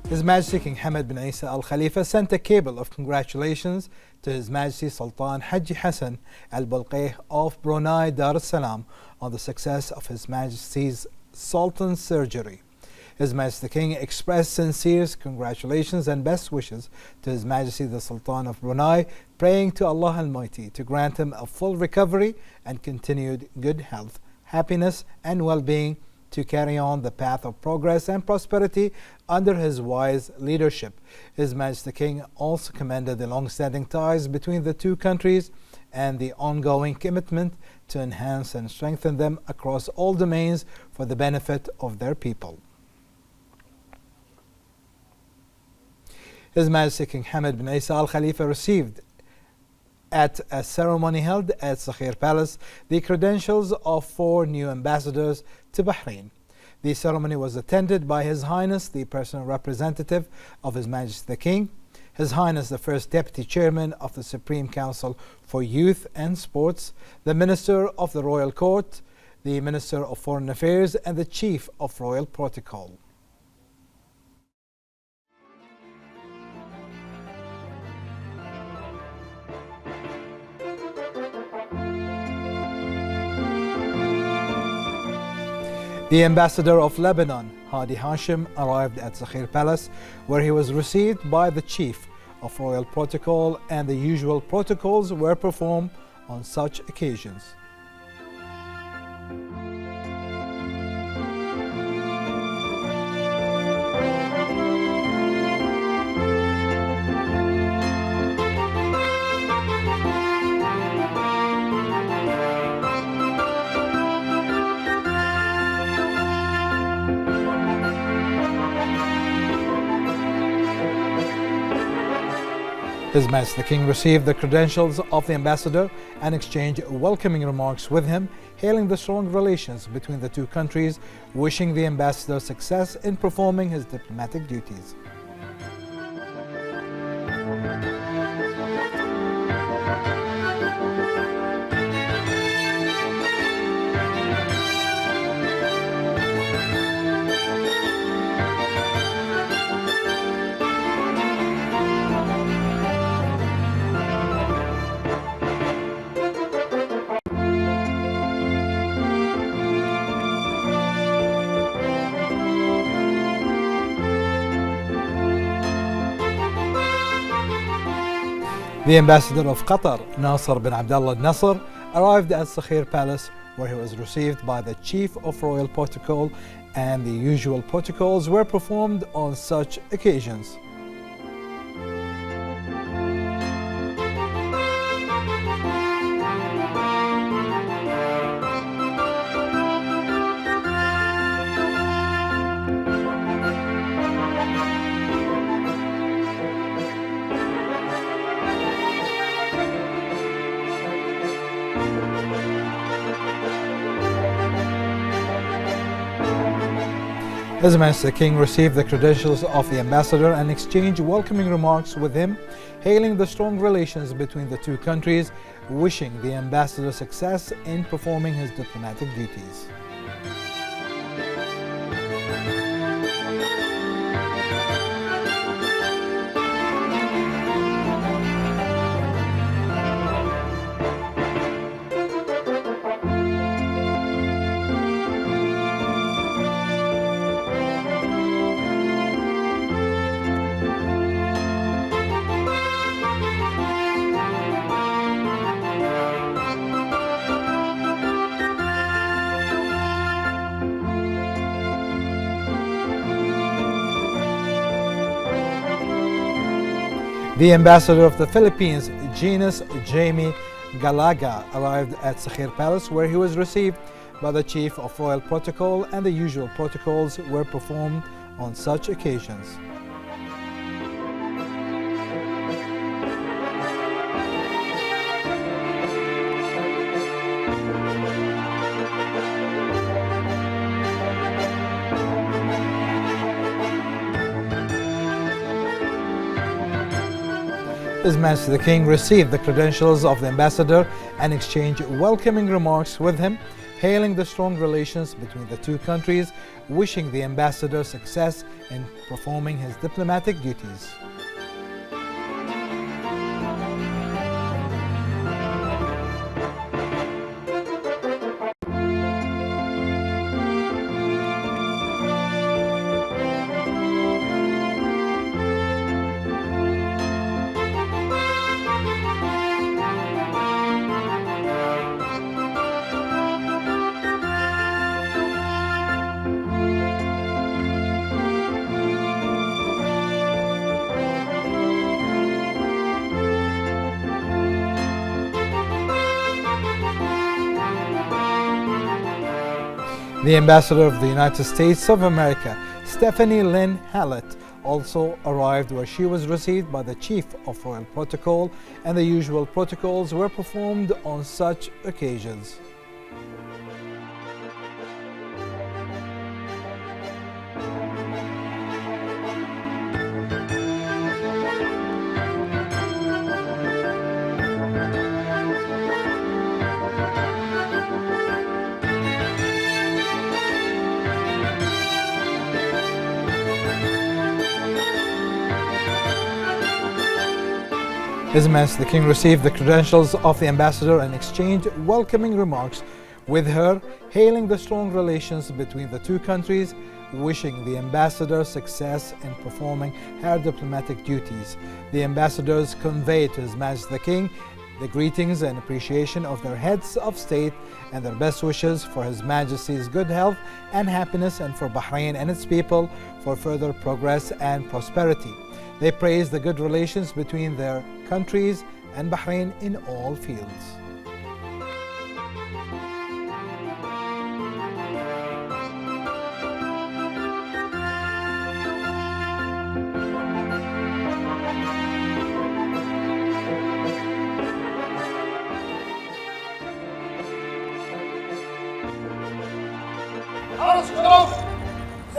His Majesty King Hamad bin Isa Al Khalifa sent a cable of congratulations to His Majesty Sultan Haji Hassan Al Bolqeh of Brunei Dar es Salaam on the success of His Majesty's Sultan's surgery. His Majesty the King expressed sincere congratulations and best wishes to His Majesty the Sultan of Brunei, praying to Allah Almighty to grant him a full recovery and continued good health, happiness and well-being to carry on the path of progress and prosperity under his wise leadership. His Majesty the King also commended the long-standing ties between the two countries and the ongoing commitment to enhance and strengthen them across all domains for the benefit of their people. His Majesty King Hamad bin Isa Al Khalifa received at a ceremony held at Sakhir Palace the credentials of 4 new ambassadors to Bahrain. The ceremony was attended by His Highness the personal representative of His Majesty the King, His Highness the First Deputy Chairman of the Supreme Council for Youth and Sports, the Minister of the Royal Court, the Minister of Foreign Affairs and the Chief of Royal Protocol. The Ambassador of Lebanon, Hadi Hashim, arrived at Sakhir Palace, where he was received by the Chief of Royal Protocol, and the usual protocols were performed on such occasions. His Majesty the King received the credentials of the ambassador and exchanged welcoming remarks with him, hailing the strong relations between the two countries, wishing the ambassador success in performing his diplomatic duties. The Ambassador of Qatar, Nasser bin Abdullah Nasser, arrived at Sakhir Palace, where he was received by the Chief of Royal Protocol, and the usual protocols were performed on such occasions. His Majesty the King received the credentials of the ambassador and exchanged welcoming remarks with him, hailing the strong relations between the two countries, wishing the ambassador success in performing his diplomatic duties. The Ambassador of the Philippines, Genus Jamie Galaga, arrived at Sakhir Palace, where he was received by the Chief of Royal Protocol, and the usual protocols were performed on such occasions. His Majesty the King received the credentials of the ambassador and exchanged welcoming remarks with him, hailing the strong relations between the two countries, wishing the ambassador success in performing his diplomatic duties. The Ambassador of the United States of America, Stephanie Lynn Hallett, also arrived where she was received by the Chief of Royal Protocol, and the usual protocols were performed on such occasions. His Majesty the King received the credentials of the ambassador and exchanged welcoming remarks with her, hailing the strong relations between the two countries, wishing the ambassador success in performing her diplomatic duties. The ambassadors conveyed to His Majesty the King the greetings and appreciation of their heads of state and their best wishes for His Majesty's good health and happiness, and for Bahrain and its people for further progress and prosperity. They praised the good relations between their countries and Bahrain in all fields.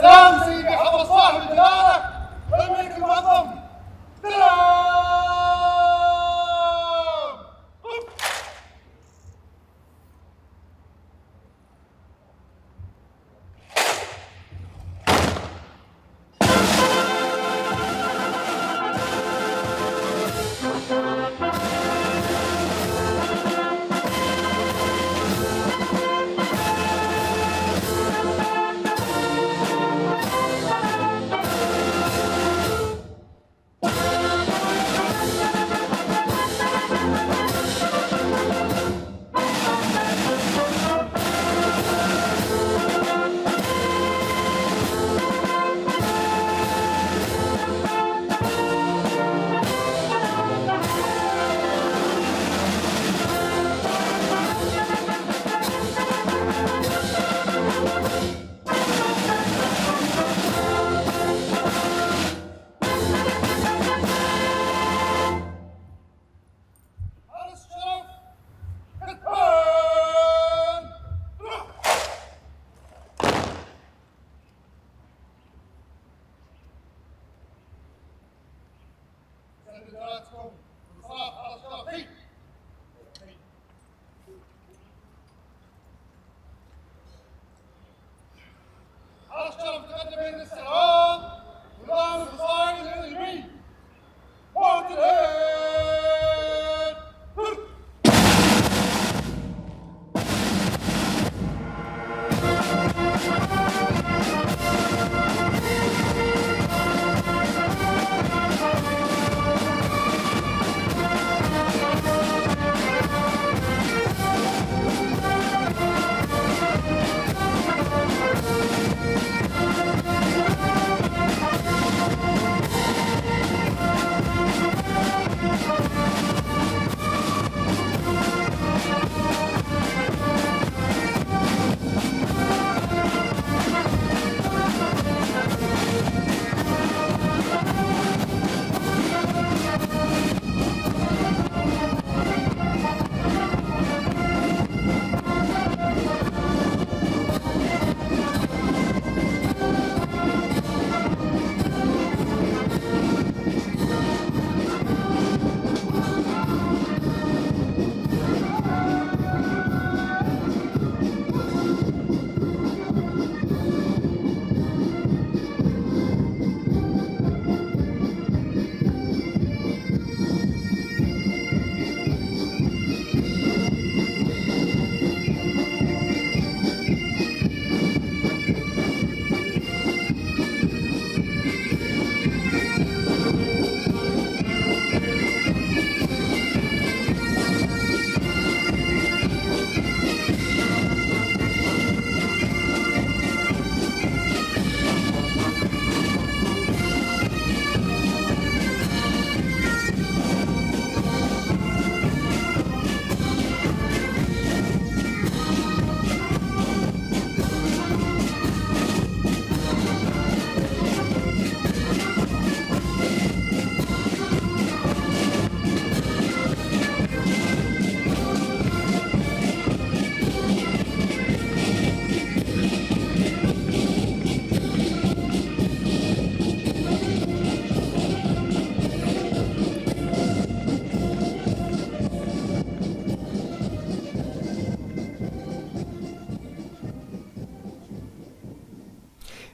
سلام سيدي حضر صاحب الجلالة والملك المعظم. سلام.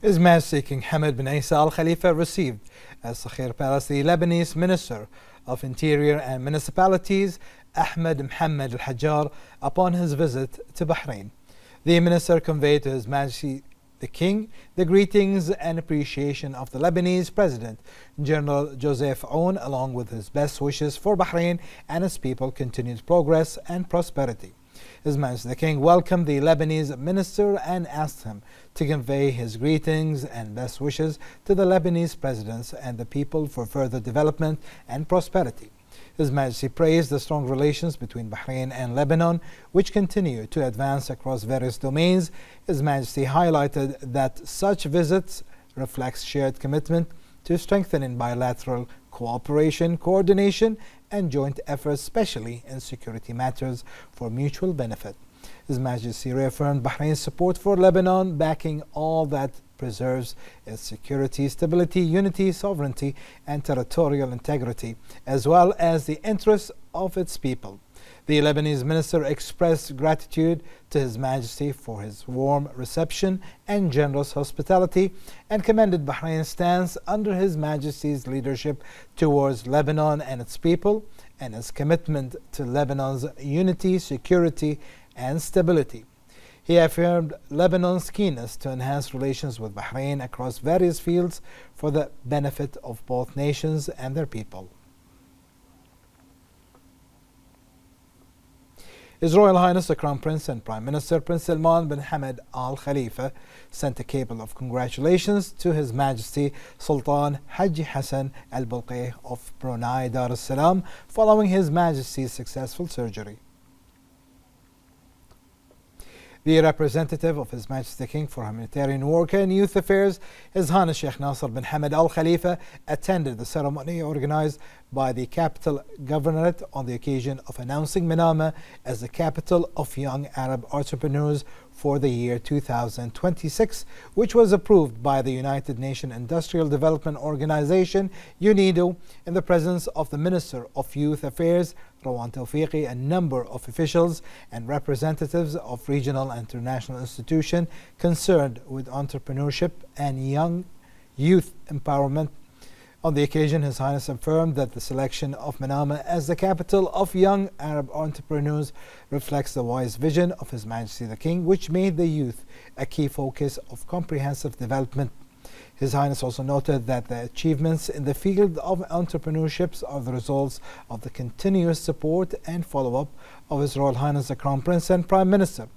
His Majesty King Hamad bin Isa Al Khalifa received as Sakhir Palace the Lebanese Minister of Interior and Municipalities Ahmed Mohammed Al Hajjar upon his visit to Bahrain. The minister conveyed to His Majesty the King the greetings and appreciation of the Lebanese President General Joseph Aoun, along with his best wishes for Bahrain and its people continued progress and prosperity. His Majesty the King welcomed the Lebanese minister and asked him to convey his greetings and best wishes to the Lebanese presidents and the people for further development and prosperity. His Majesty praised the strong relations between Bahrain and Lebanon, which continue to advance across various domains. His Majesty highlighted that such visits reflects shared commitment to strengthening bilateral cooperation, coordination, and joint efforts, especially in security matters for mutual benefit. His Majesty reaffirmed Bahrain's support for Lebanon, backing all that preserves its security, stability, unity, sovereignty, and territorial integrity, as well as the interests of its people. The Lebanese minister expressed gratitude to His Majesty for his warm reception and generous hospitality and commended Bahrain's stance under His Majesty's leadership towards Lebanon and its people and its commitment to Lebanon's unity, security, and stability. He affirmed Lebanon's keenness to enhance relations with Bahrain across various fields for the benefit of both nations and their people. His Royal Highness the Crown Prince and Prime Minister Prince Salman bin Hamad Al Khalifa sent a cable of congratulations to His Majesty Sultan Haji Hassan Al Bolqeh of Brunei Dar es Salaam following His Majesty's successful surgery. The representative of His Majesty the King for Humanitarian Work and Youth Affairs, His Highness Sheikh Nasser bin Hamad Al Khalifa, attended the ceremony organized by the capital governorate on the occasion of announcing Manama as the capital of young Arab entrepreneurs for the year 2026, which was approved by the United Nations Industrial Development Organization, UNIDO, in the presence of the Minister of Youth Affairs, Rawan Tawfiqi, a number of officials and representatives of regional and international institutions concerned with entrepreneurship and young youth empowerment. On the occasion, His Highness affirmed that the selection of Manama as the capital of young Arab entrepreneurs reflects the wise vision of His Majesty the King, which made the youth a key focus of comprehensive development. His Highness also noted that the achievements in the field of entrepreneurship are the results of the continuous support and follow-up of His Royal Highness the Crown Prince and Prime Minister,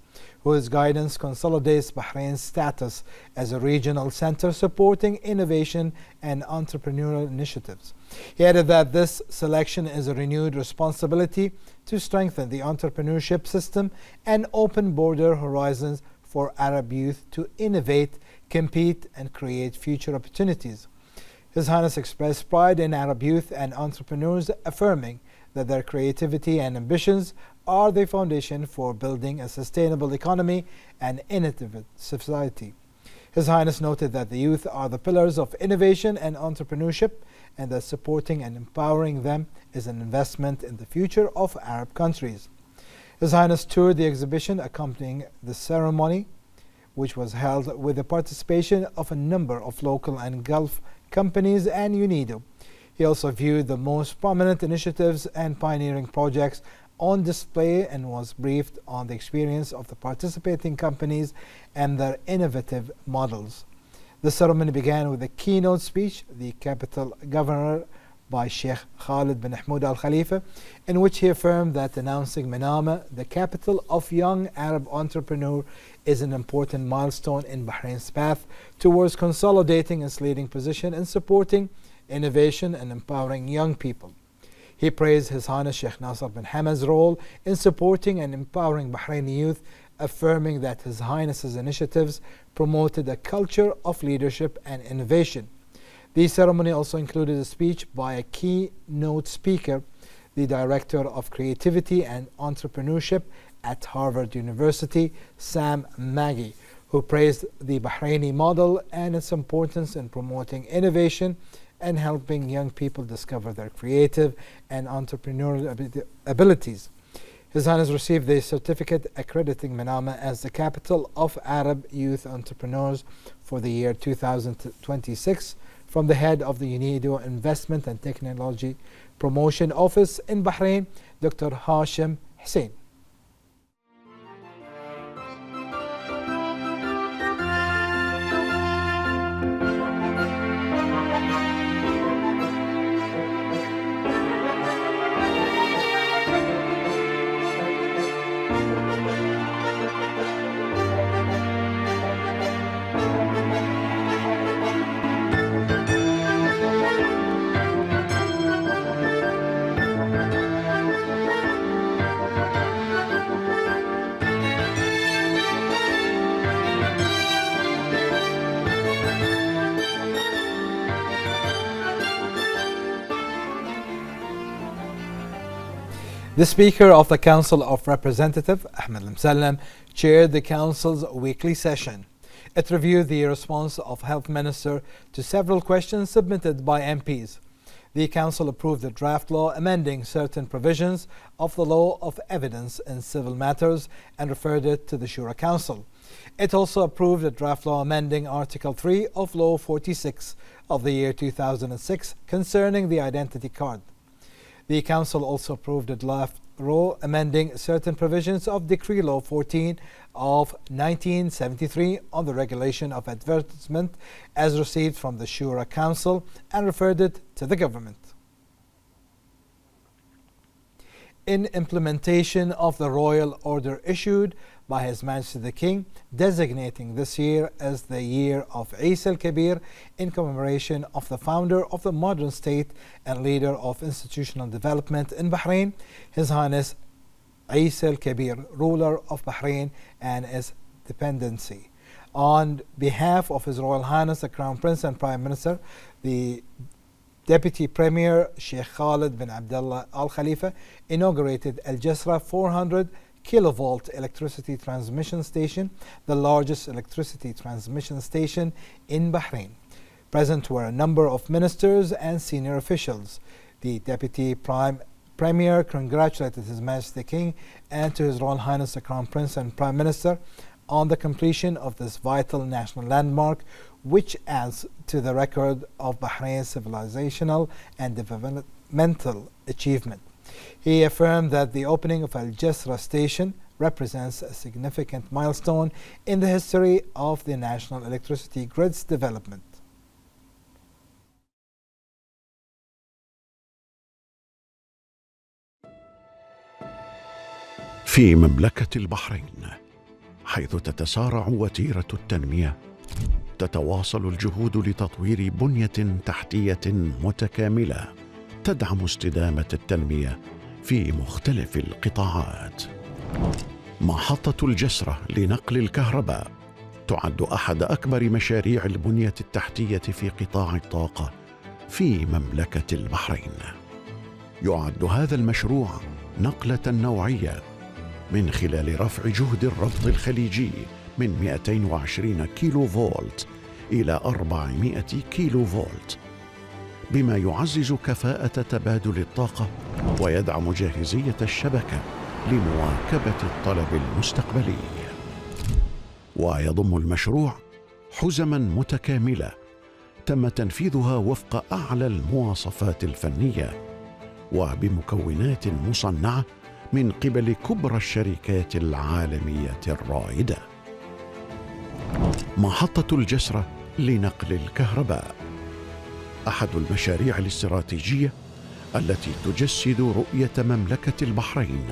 whose guidance consolidates Bahrain's status as a regional center supporting innovation and entrepreneurial initiatives. He added that this selection is a renewed responsibility to strengthen the entrepreneurship system and open border horizons for Arab youth to innovate, compete, and create future opportunities. His Highness expressed pride in Arab youth and entrepreneurs, affirming that their creativity and ambitions are the foundation for building a sustainable economy and innovative society. His Highness noted that the youth are the pillars of innovation and entrepreneurship, and that supporting and empowering them is an investment in the future of Arab countries. His Highness toured the exhibition accompanying the ceremony, which was held with the participation of a number of local and Gulf companies and UNIDO. He also viewed the most prominent initiatives and pioneering projects on display and was briefed on the experience of the participating companies and their innovative models. The ceremony began with a keynote speech, the capital governor by Sheikh Khalid bin Mahmoud Al Khalifa, in which he affirmed that announcing Manama, the capital of young Arab entrepreneur, is an important milestone in Bahrain's path towards consolidating its leading position in supporting innovation and empowering young people. He praised His Highness Sheikh Nasser bin Hamad's role in supporting and empowering Bahraini youth, affirming that His Highness's initiatives promoted a culture of leadership and innovation. The ceremony also included a speech by a keynote speaker, the Director of Creativity and Entrepreneurship at Harvard University, Sam Maggie, who praised the Bahraini model and its importance in promoting innovation and helping young people discover their creative and entrepreneurial abilities. His Highness received the certificate accrediting Manama as the capital of Arab youth entrepreneurs for the year 2026 from the head of the UNIDO Investment and Technology Promotion Office in Bahrain, Dr. Hashim Hussein. The Speaker of the Council of Representatives, Ahmed Al-Msallam, chaired the Council's weekly session. It reviewed the response of Health Minister to several questions submitted by MPs. The Council approved the draft law amending certain provisions of the Law of Evidence in Civil Matters and referred it to the Shura Council. It also approved the draft law amending Article 3 of Law 46 of the year 2006 concerning the identity card. The Council also approved a draft law amending certain provisions of Decree Law 14 of 1973 on the regulation of advertisement as received from the Shura Council and referred it to the government. In implementation of the royal order issued by His Majesty the King, designating this year as the year of Isa al-Kabir in commemoration of the founder of the modern state and leader of institutional development in Bahrain, His Highness Isa al-Kabir, ruler of Bahrain and its dependency. On behalf of His Royal Highness the Crown Prince and Prime Minister, the Deputy Premier Sheikh Khalid bin Abdullah Al Khalifa inaugurated Al Jasra 400 kilovolt electricity transmission station, the largest electricity transmission station in Bahrain. Present were a number of ministers and senior officials. The Deputy Premier congratulated His Majesty the King and to His Royal Highness the Crown Prince and Prime Minister on the completion of this vital national landmark, which adds to the record of Bahrain's civilizational and developmental achievement. He affirmed that the opening of Al Jasra station represents a significant milestone in the history of the national electricity grid's development. في مملكة البحرين، حيث تتسارع وتيرة التنمية، تتواصل الجهود لتطوير بنية تحتية متكاملة تدعم استدامة التنمية في مختلف القطاعات. محطة الجسرة لنقل الكهرباء تعد أحد أكبر مشاريع البنية التحتية في قطاع الطاقة في مملكة البحرين. يعد هذا المشروع نقلة نوعية من خلال رفع جهد الربط الخليجي من 220 كيلو فولت إلى 400 كيلو فولت، بما يعزز كفاءة تبادل الطاقة ويدعم جاهزية الشبكة لمواكبة الطلب المستقبلي. ويضم المشروع حزما متكاملة تم تنفيذها وفق أعلى المواصفات الفنية وبمكونات مصنعة من قبل كبرى الشركات العالمية الرائدة. محطة الجسرة لنقل الكهرباء أحد المشاريع الاستراتيجية التي تجسد رؤية مملكة البحرين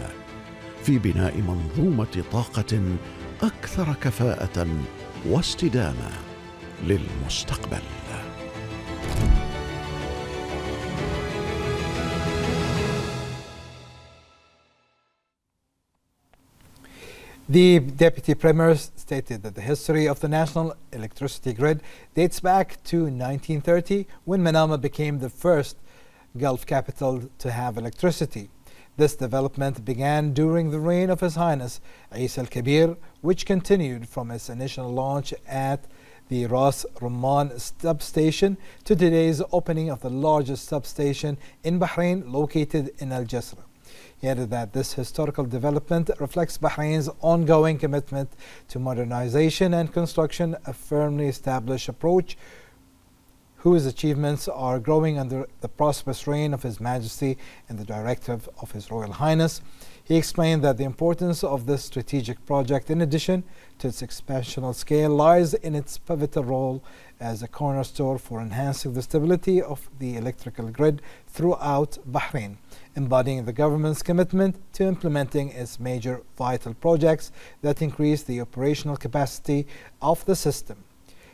في بناء منظومة طاقة أكثر كفاءة واستدامة للمستقبل. The Deputy Premier stated that the history of the national electricity grid dates back to 1930, when Manama became the first Gulf capital to have electricity. This development began during the reign of His Highness Isa al-Kabir, which continued from its initial launch at the Ras Rumman substation to today's opening of the largest substation in Bahrain, located in Al Jasra. He added that this historical development reflects Bahrain's ongoing commitment to modernization and construction, a firmly established approach whose achievements are growing under the prosperous reign of His Majesty and the directive of His Royal Highness. He explained that the importance of this strategic project, in addition to its expansional scale, lies in its pivotal role as a cornerstone for enhancing the stability of the electrical grid throughout Bahrain, embodying the government's commitment to implementing its major vital projects that increase the operational capacity of the system.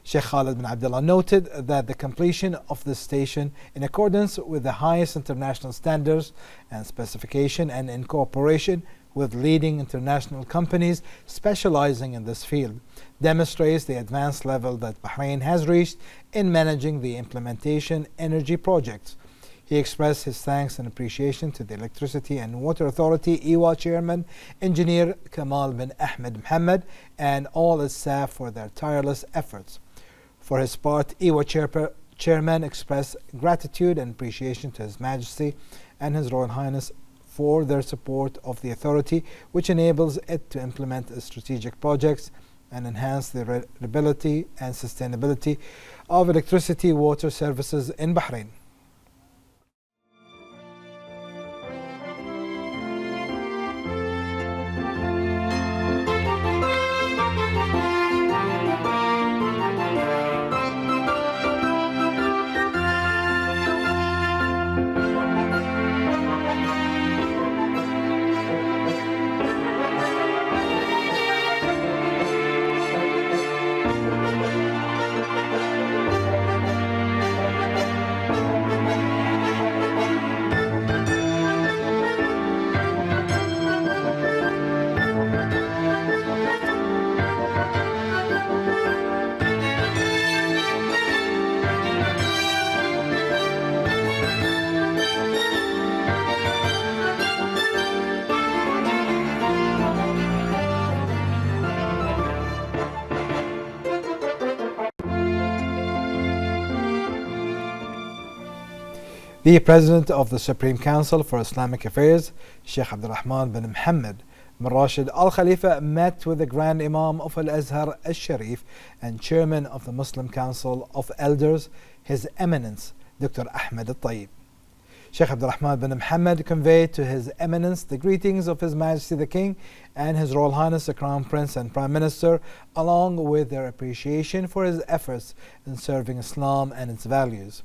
Sheikh Khalid bin Abdullah noted that the completion of this station, in accordance with the highest international standards and specification and in cooperation with leading international companies specializing in this field, demonstrates the advanced level that Bahrain has reached in managing the implementation energy projects. He expressed his thanks and appreciation to the Electricity and Water Authority EWA Chairman, Engineer Kamal bin Ahmed Mohammed, and all its staff for their tireless efforts. For his part, EWA Chairman expressed gratitude and appreciation to His Majesty and His Royal Highness for their support of the authority, which enables it to implement its strategic projects and enhance the reliability and sustainability of electricity water services in Bahrain. The President of the Supreme Council for Islamic Affairs, Sheikh Abdulrahman bin Mohammed bin Rashid Al Khalifa, met with the Grand Imam of Al-Azhar Al-Sharif and Chairman of the Muslim Council of Elders, His Eminence, Dr. Ahmed Al-Tayyib. Sheikh Abdulrahman bin Mohammed conveyed to His Eminence the greetings of His Majesty the King and His Royal Highness the Crown Prince and Prime Minister, along with their appreciation for his efforts in serving Islam and its values.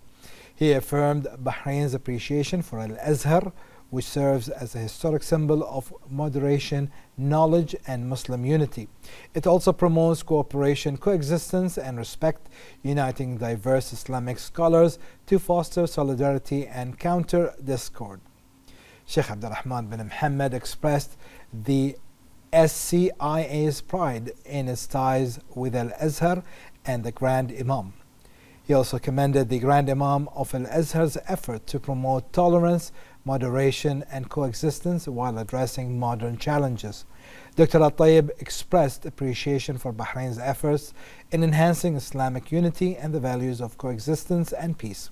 He affirmed Bahrain's appreciation for Al-Azhar, which serves as a historic symbol of moderation, knowledge, and Muslim unity. It also promotes cooperation, coexistence, and respect, uniting diverse Islamic scholars to foster solidarity and counter discord. Sheikh Abdulrahman bin Mohammed expressed the SCIA's pride in its ties with Al-Azhar and the Grand Imam. He also commended the Grand Imam of Al-Azhar's effort to promote tolerance, moderation, and coexistence while addressing modern challenges. Dr. Al-Tayyib expressed appreciation for Bahrain's efforts in enhancing Islamic unity and the values of coexistence and peace.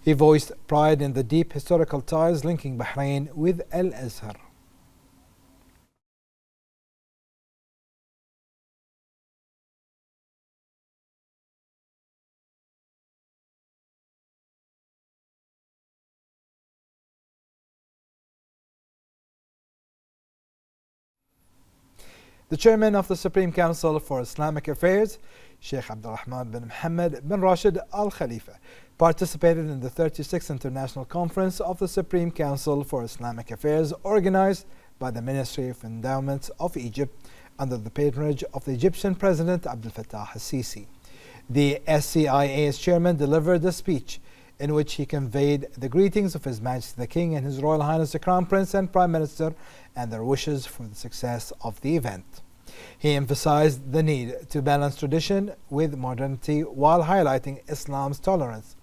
He voiced pride in the deep historical ties linking Bahrain with Al-Azhar. The Chairman of the Supreme Council for Islamic Affairs, Sheikh Abdulrahman bin Mohammed bin Rashid Al Khalifa, participated in the 36th International Conference of the Supreme Council for Islamic Affairs, organized by the Ministry of Endowments of Egypt under the patronage of the Egyptian President Abdel Fattah al-Sisi. The SCIA's chairman delivered a speech in which he conveyed the greetings of His Majesty the King and His Royal Highness the Crown Prince and Prime Minister and their wishes for the success of the event. He emphasized the need to balance tradition with modernity while highlighting Islam's tolerance.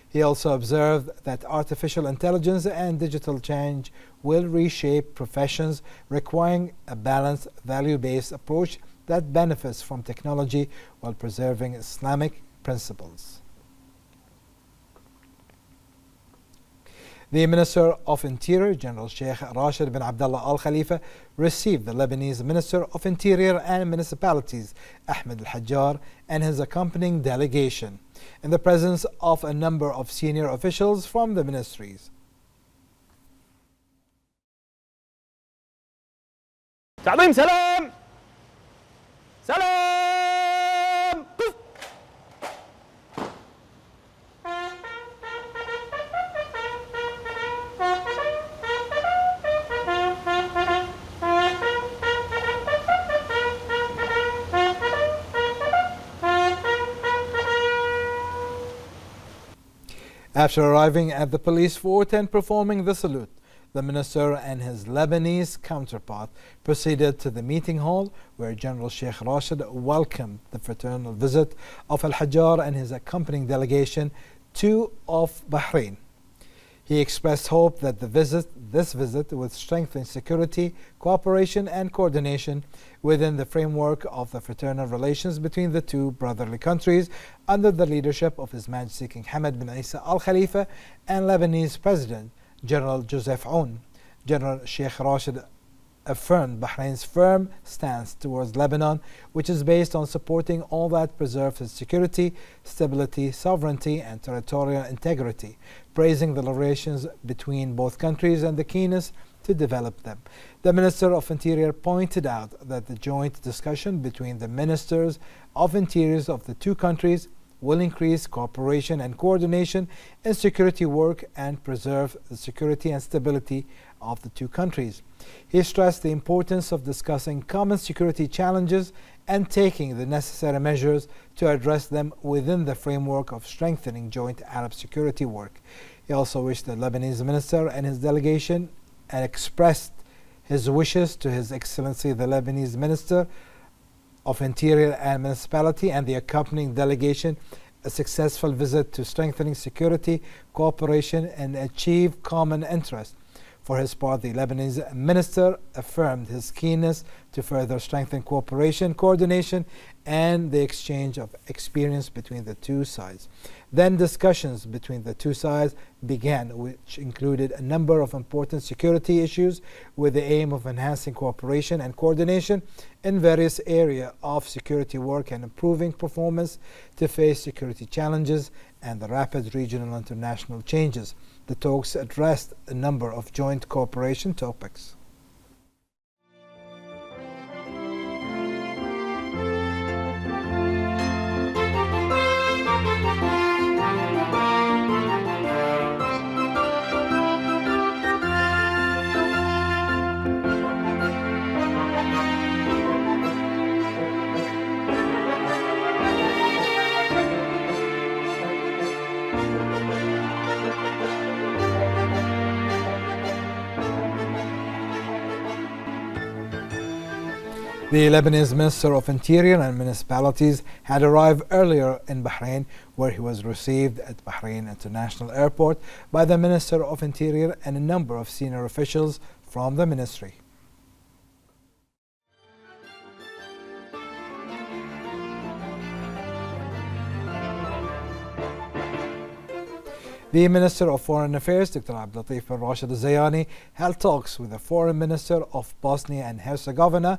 He also observed that artificial intelligence and digital change will reshape professions, requiring a balanced, value-based approach that benefits from technology while preserving Islamic principles. The Minister of Interior, General Sheikh Rashid bin Abdullah Al Khalifa, received the Lebanese Minister of Interior and Municipalities, Ahmed Al Hajjar, and his accompanying delegation, in the presence of a number of senior officials from the ministries. تعظيم سلام سلام قف. After arriving at the police fort and performing the salute, the minister and his Lebanese counterpart proceeded to the meeting hall where General Sheikh Rashid welcomed the fraternal visit of Al-Hajjar and his accompanying delegation of Bahrain. He expressed hope that this visit would strengthen security, cooperation and coordination within the framework of the fraternal relations between the two brotherly countries under the leadership of His Majesty King Hamad bin Isa Al Khalifa and Lebanese President General Joseph Aoun. General Sheikh Rashid affirmed Bahrain's firm stance towards Lebanon, which is based on supporting all that preserves its security, stability, sovereignty, and territorial integrity, praising the relations between both countries and the keenness to develop them. The Minister of Interior pointed out that the joint discussion between the Ministers of Interiors of the two countries will increase cooperation and coordination in security work and preserve the security and stability of the two countries. He stressed the importance of discussing common security challenges and taking the necessary measures to address them within the framework of strengthening joint Arab security work. He also wished the Lebanese minister and his delegation and expressed his wishes to His Excellency the Lebanese Minister of Interior and Municipality and the accompanying delegation a successful visit to strengthening security, cooperation and achieve common interest. For his part, the Lebanese minister affirmed his keenness to further strengthen cooperation, coordination, and the exchange of experience between the two sides. Then discussions between the two sides began, which included a number of important security issues with the aim of enhancing cooperation and coordination in various areas of security work and improving performance to face security challenges and the rapid regional and international changes. The talks addressed a number of joint cooperation topics. The Lebanese Minister of Interior and Municipalities had arrived earlier in Bahrain, where he was received at Bahrain International Airport by the Minister of Interior and a number of senior officials from the ministry. The Minister of Foreign Affairs, Dr. Abdulatif bin Rashid Al-Zayani, held talks with the Foreign Minister of Bosnia and Herzegovina,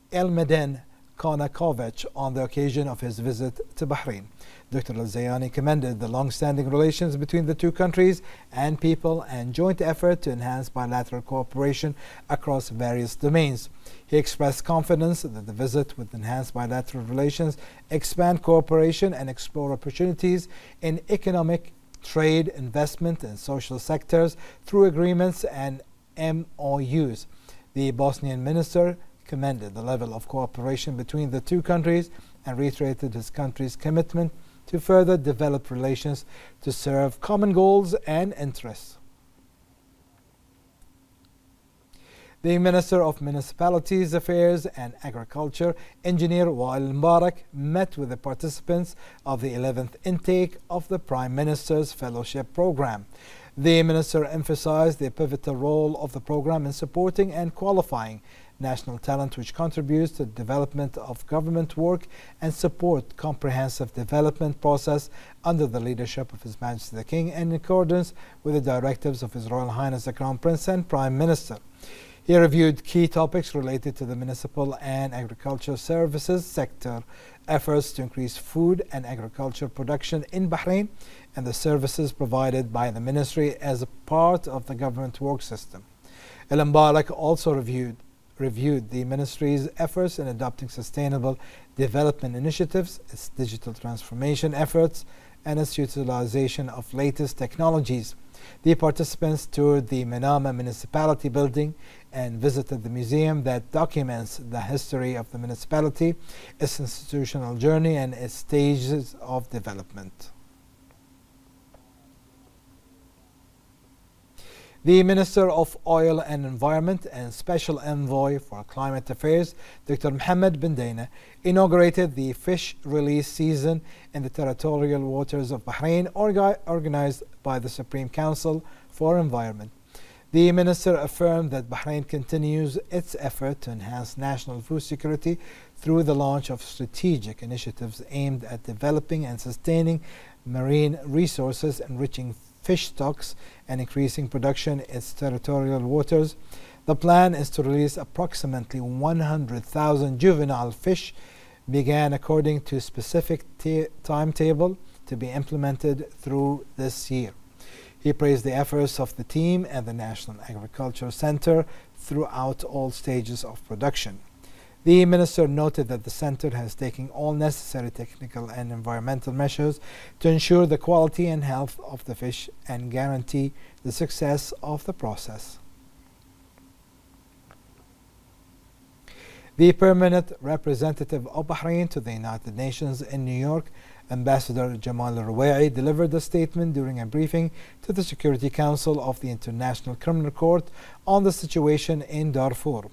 Elmedin Konakovic, on the occasion of his visit to Bahrain. Dr. Al-Zayani commended the long-standing relations between the two countries and people and joint effort to enhance bilateral cooperation across various domains. He expressed confidence that the visit would enhance bilateral relations, expand cooperation, and explore opportunities in economic, trade, investment, and social sectors through agreements and MOUs. The Bosnian minister commended the level of cooperation between the two countries and reiterated his country's commitment to further develop relations to serve common goals and interests. The Minister of Municipalities Affairs and Agriculture, Engineer Wael Mubarak, met with the participants of the 11th intake of the Prime Minister's Fellowship Program. The Minister emphasized the pivotal role of the program in supporting and qualifying national talent which contributes to the development of government work and support comprehensive development process under the leadership of His Majesty the King and in accordance with the directives of His Royal Highness the Crown Prince and Prime Minister. He reviewed key topics related to the municipal and agricultural services sector, efforts to increase food and agriculture production in Bahrain, and the services provided by the ministry as a part of the government work system. Al-Mubarak also reviewed the ministry's efforts in adopting sustainable development initiatives, its digital transformation efforts, and its utilization of latest technologies. The participants toured the Manama Municipality building and visited the museum that documents the history of the municipality, its institutional journey, and its stages of development. The Minister of Oil and Environment and Special Envoy for Climate Affairs, Dr. Mohammed bin Daina, inaugurated the fish release season in the territorial waters of Bahrain, organized by the Supreme Council for Environment. The Minister affirmed that Bahrain continues its effort to enhance national food security through the launch of strategic initiatives aimed at developing and sustaining marine resources, enriching fish stocks, and increasing production in its territorial waters. The plan is to release approximately 100,000 juvenile fish, began according to a specific timetable to be implemented through this year. He praised the efforts of the team and the National Agriculture Center throughout all stages of production. The Minister noted that the Center has taken all necessary technical and environmental measures to ensure the quality and health of the fish and guarantee the success of the process. The permanent representative of Bahrain to the United Nations in New York, Ambassador Jamal al-Ruwai'i, delivered a statement during a briefing to the Security Council of the International Criminal Court on the situation in Darfur.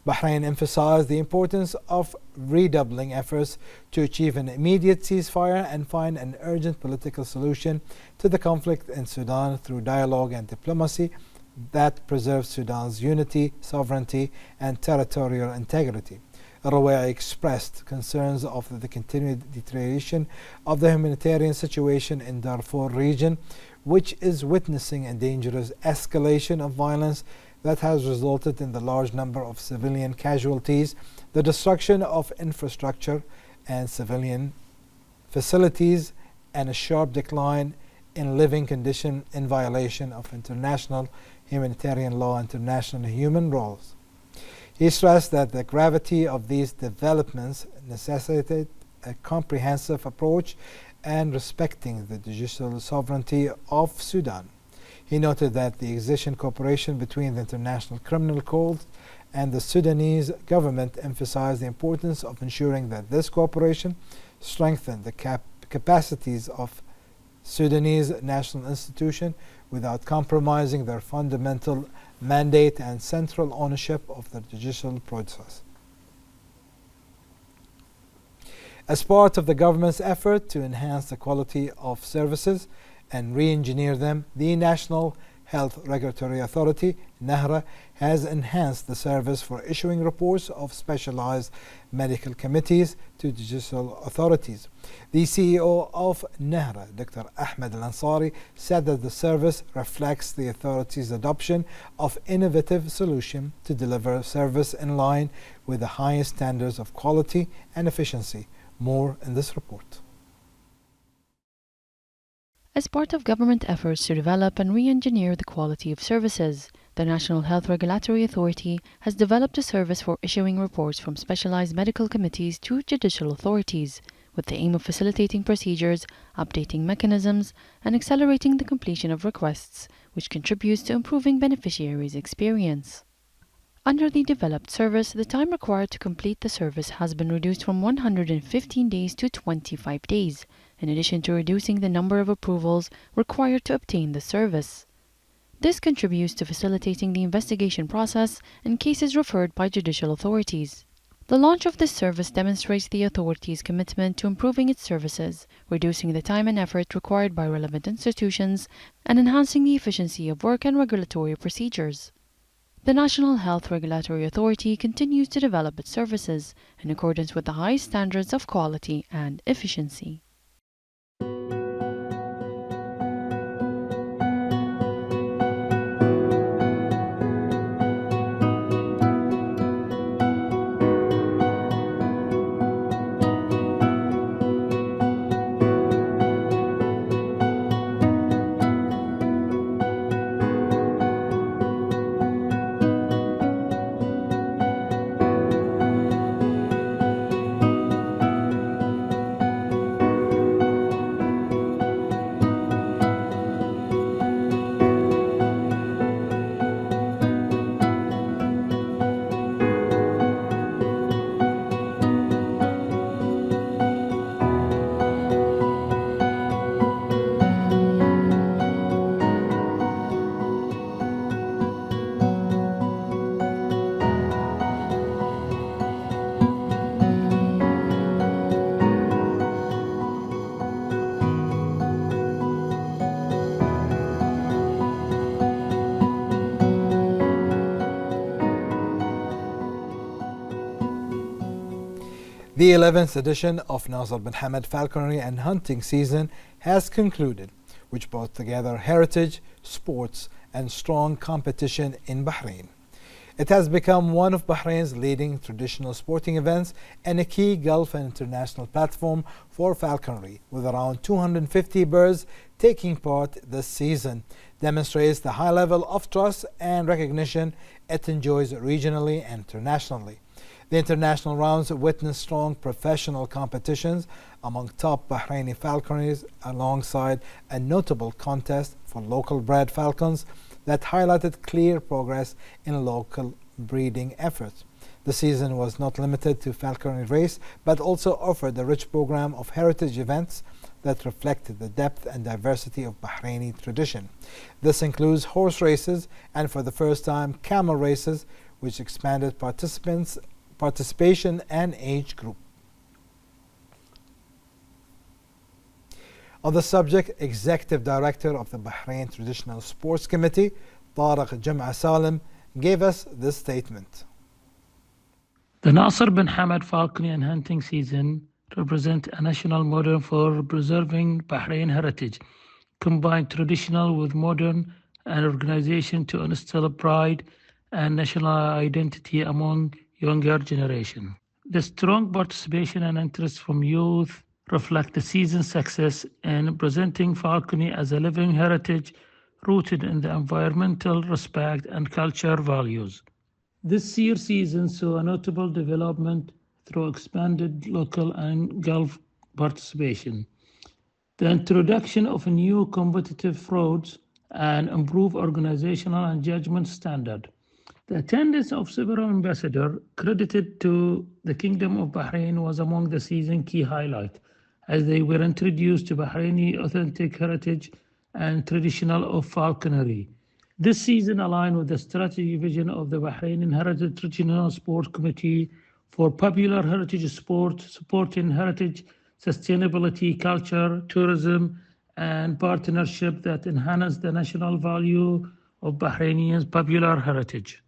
Bahrain emphasized the importance of redoubling efforts to achieve an immediate ceasefire and find an urgent political solution to the conflict in Sudan through dialogue and diplomacy that preserves Sudan's unity, sovereignty, and territorial integrity. Al-Ruwai'i expressed concerns of the continued deterioration of the humanitarian situation in Darfur region, which is witnessing a dangerous escalation of violence that has resulted in the large number of civilian casualties, the destruction of infrastructure and civilian facilities, and a sharp decline in living conditions in violation of international humanitarian law and international human rights. He stressed that the gravity of these developments necessitated a comprehensive approach and respecting the judicial sovereignty of Sudan. He noted that the existing cooperation between the International Criminal Court and the Sudanese government emphasized the importance of ensuring that this cooperation strengthened the capacities of Sudanese national institutions without compromising their fundamental mandate and central ownership of the judicial process. As part of the government's effort to enhance the quality of services and re-engineer them, the National Health Regulatory Authority, NHRA, has enhanced the service for issuing reports of specialized medical committees to judicial authorities. The CEO of NHRA, Dr. Ahmed Al-Ansari, said that the service reflects the authority's adoption of innovative solutions to deliver service in line with the highest standards of quality and efficiency. More in this report. As part of government efforts to develop and re-engineer the quality of services, the National Health Regulatory Authority has developed a service for issuing reports from specialized medical committees to judicial authorities, with the aim of facilitating procedures, updating mechanisms, and accelerating the completion of requests, which contributes to improving beneficiaries' experience. Under the developed service, the time required to complete the service has been reduced from 115 days to 25 days, in addition to reducing the number of approvals required to obtain the service. This contributes to facilitating the investigation process in cases referred by judicial authorities. The launch of this service demonstrates the authority's commitment to improving its services, reducing the time and effort required by relevant institutions, and enhancing the efficiency of work and regulatory procedures. The National Health Regulatory Authority continues to develop its services in accordance with the highest standards of quality and efficiency. The 11th edition of Nasser bin Hamad Falconry and Hunting Season has concluded, which brought together heritage, sports, and strong competition in Bahrain. It has become one of Bahrain's leading traditional sporting events and a key Gulf and international platform for falconry, with around 250 birds taking part this season, demonstrates the high level of trust and recognition it enjoys regionally and internationally. The international rounds witnessed strong professional competitions among top Bahraini falconries, alongside a notable contest for local bred falcons that highlighted clear progress in local breeding efforts. The season was not limited to falconry race, but also offered a rich program of heritage events that reflected the depth and diversity of Bahraini tradition. This includes horse races and, for the first time, camel races, which expanded participation and age group. On the subject, Executive Director of the Bahrain Traditional Sports Committee, Tariq Jum'a Salim, gave us this statement. The Nasser bin Hamad Falconry and Hunting Season represent a national model for preserving Bahrain heritage, combine traditional with modern, and organization to instill pride and national identity among younger generation. The strong participation and interest from youth reflect the season's success in presenting falconry as a living heritage rooted in the environmental respect and culture values. This year's season saw a notable development through expanded local and Gulf participation, the introduction of new competitive roads, and improved organizational and judgment standard. The attendance of several ambassadors credited to the Kingdom of Bahrain was among the season key highlight, as they were introduced to Bahraini authentic heritage and traditional of falconry. This season aligned with the strategy vision of the Bahrain Heritage Regional Sports Committee for popular heritage sport, supporting heritage, sustainability, culture, tourism, and partnership that enhance the national value of Bahrainians' popular heritage.